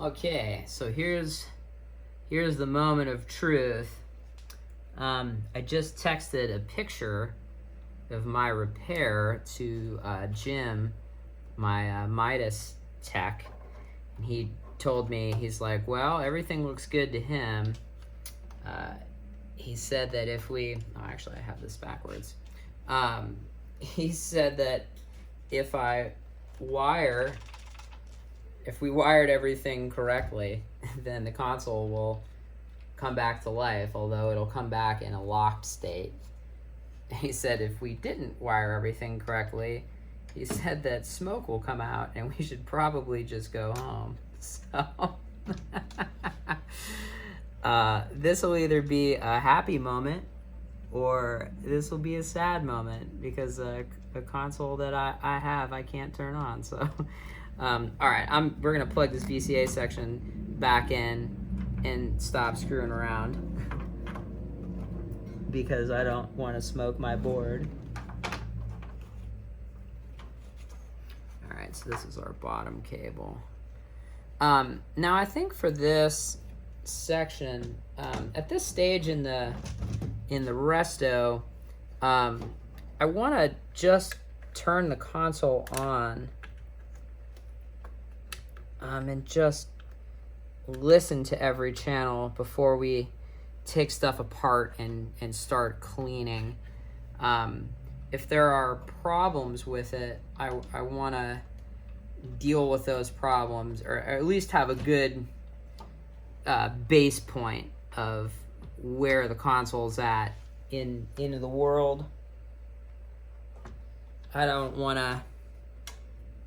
Okay, so here's the moment of truth. I just texted a picture of my repair to Jim, my Midas tech, and he told me, he's like, well, everything looks good to him. He said that if we, oh, actually I have this backwards. He said that if we wired everything correctly, then the console will come back to life, although it'll come back in a locked state. He said if we didn't wire everything correctly, he said that smoke will come out and we should probably just go home. So this will either be a happy moment or this will be a sad moment, because a console that I have, I can't turn on. So all right, we're gonna plug this VCA section back in and stop screwing around because I don't want to smoke my board. All right, so this is our bottom cable. Now I think for this section, at this stage in the resto, I want to just turn the console on and just listen to every channel before we take stuff apart and start cleaning. If there are problems with it, I want to deal with those problems, or at least have a good base point of where the console's at in the world. I don't want to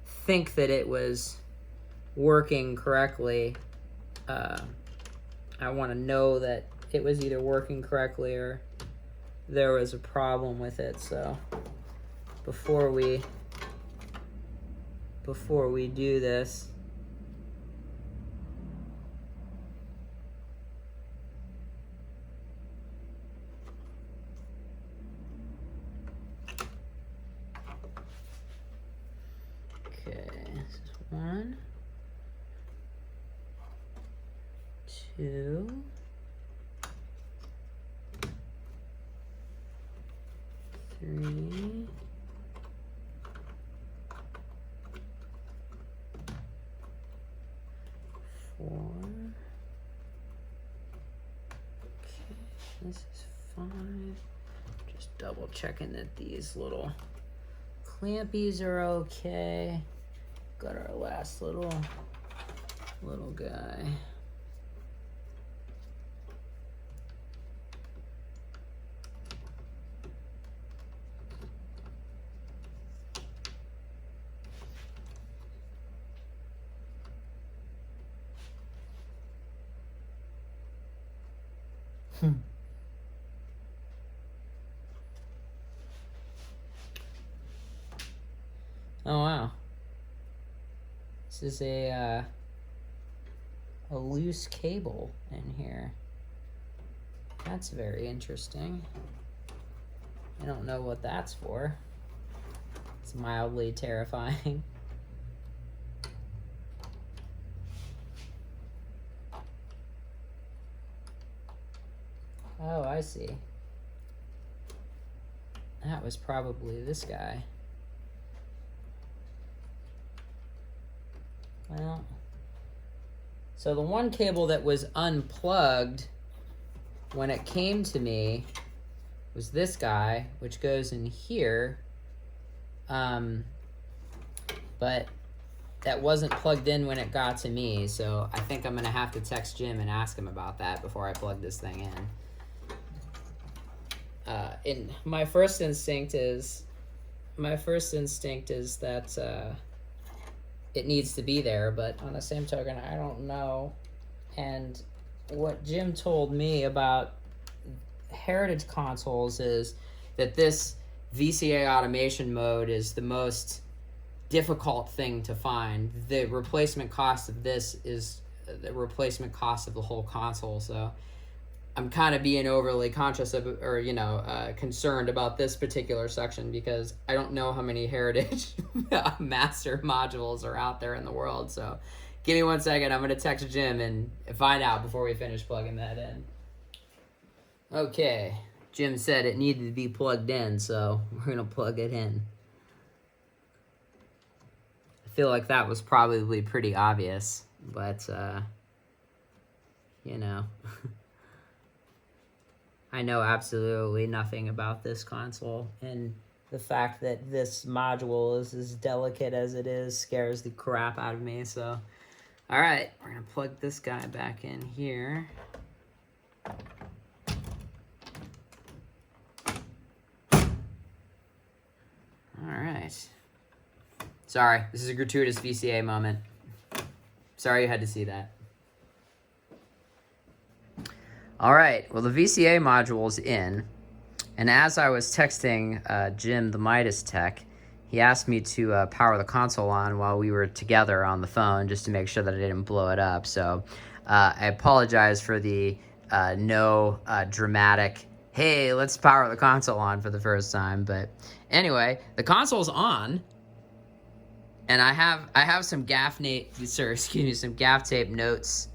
think that it was working correctly. I want to know that it was either working correctly or there was a problem with it. So before we do this, okay, this is 1, 2, 3, 4. Okay, this is 5. Just double checking that these little clampies are okay. Got our last little guy. Oh wow. This is a loose cable in here. That's very interesting. I don't know what that's for. It's mildly terrifying. Oh, I see. That was probably this guy. Well, so the one cable that was unplugged when it came to me was this guy, which goes in here. But that wasn't plugged in when it got to me, so I think I'm gonna have to text Jim and ask him about that before I plug this thing in. And my first instinct is that it needs to be there, but on the same token, I don't know. And what Jim told me about Heritage consoles is that this VCA automation mode is the most difficult thing to find. The replacement cost of this is the replacement cost of the whole console, so I'm kind of being overly conscious of, or concerned about this particular section because I don't know how many Heritage master modules are out there in the world. So Give me 1 second. I'm going to text Jim and find out before we finish plugging that in. Okay. Jim said it needed to be plugged in, so we're going to plug it in. I feel like that was probably pretty obvious, but, you know, I know absolutely nothing about this console, and the fact that this module is as delicate as it is scares the crap out of me, so. All right, we're going to plug this guy back in here. All right. Sorry, this is a gratuitous VCA moment. Sorry you had to see that. All right, well, the VCA module's in, and as I was texting Jim, the Midas tech, he asked me to power the console on while we were together on the phone just to make sure that I didn't blow it up. So I apologize for the no dramatic, hey, let's power the console on for the first time. But anyway, the console's on, and I have some some gaff tape notes.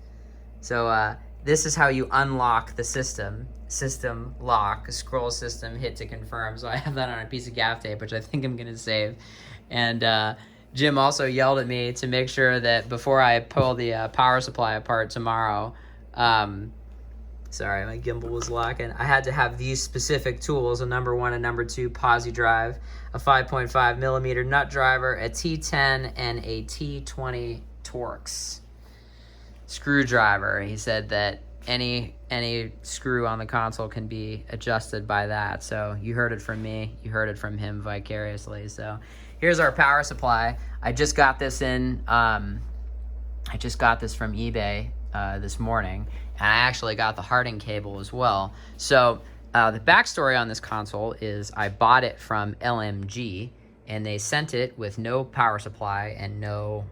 So this is how you unlock the system. System lock, scroll system, hit to confirm. So I have that on a piece of gaff tape, which I think I'm going to save. And Jim also yelled at me to make sure that before I pull the power supply apart tomorrow, sorry, my gimbal was locking. I had to have these specific tools, a number 1 and number 2 posi drive, a 5.5 millimeter nut driver, a T10, and a T20 Torx screwdriver. He said that any screw on the console can be adjusted by that. So you heard it from me, you heard it from him vicariously. So here's our power supply. I just got this from eBay this morning, and I actually got the Harding cable as well. So the backstory on this console is I bought it from LMG, and they sent it with no power supply and no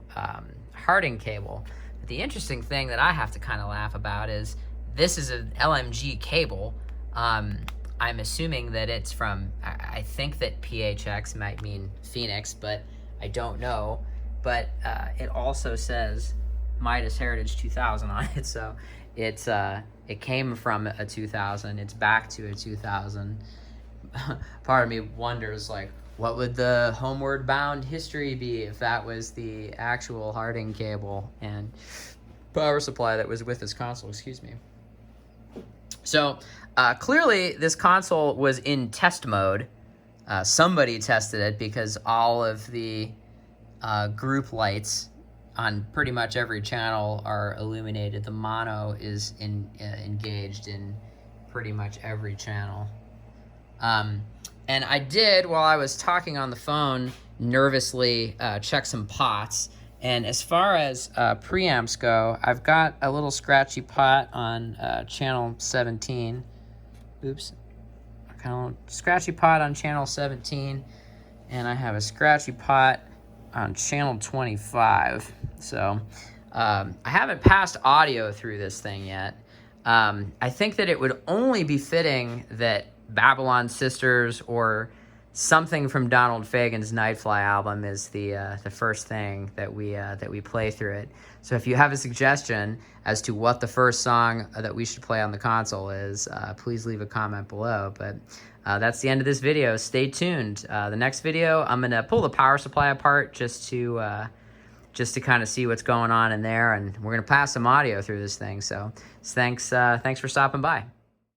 Harding cable. But the interesting thing that I have to kind of laugh about is this is an LMG cable. I'm assuming that it's from, I think that PHX might mean Phoenix, but I don't know. But it also says Midas Heritage 2000 on it, so it came from a 2000. It's back to a 2000. Part of me wonders, like, what would the homeward bound history be if that was the actual Harding cable and power supply that was with this console? Excuse me. So clearly this console was in test mode. Somebody tested it because all of the group lights on pretty much every channel are illuminated. The mono is engaged in pretty much every channel. And I did, while I was talking on the phone, nervously check some pots. And as far as preamps go, I've got a little scratchy pot on channel 17. Oops. Kind of scratchy pot on channel 17. And I have a scratchy pot on channel 25. So I haven't passed audio through this thing yet. I think that it would only be fitting that Babylon Sisters or something from Donald Fagen's Nightfly album is the first thing that we play through it. So if you have a suggestion as to what the first song that we should play on the console is, please leave a comment below. But that's the end of this video. Stay tuned. The next video, I'm gonna pull the power supply apart just to kind of see what's going on in there, and we're gonna pass some audio through this thing. So thanks for stopping by.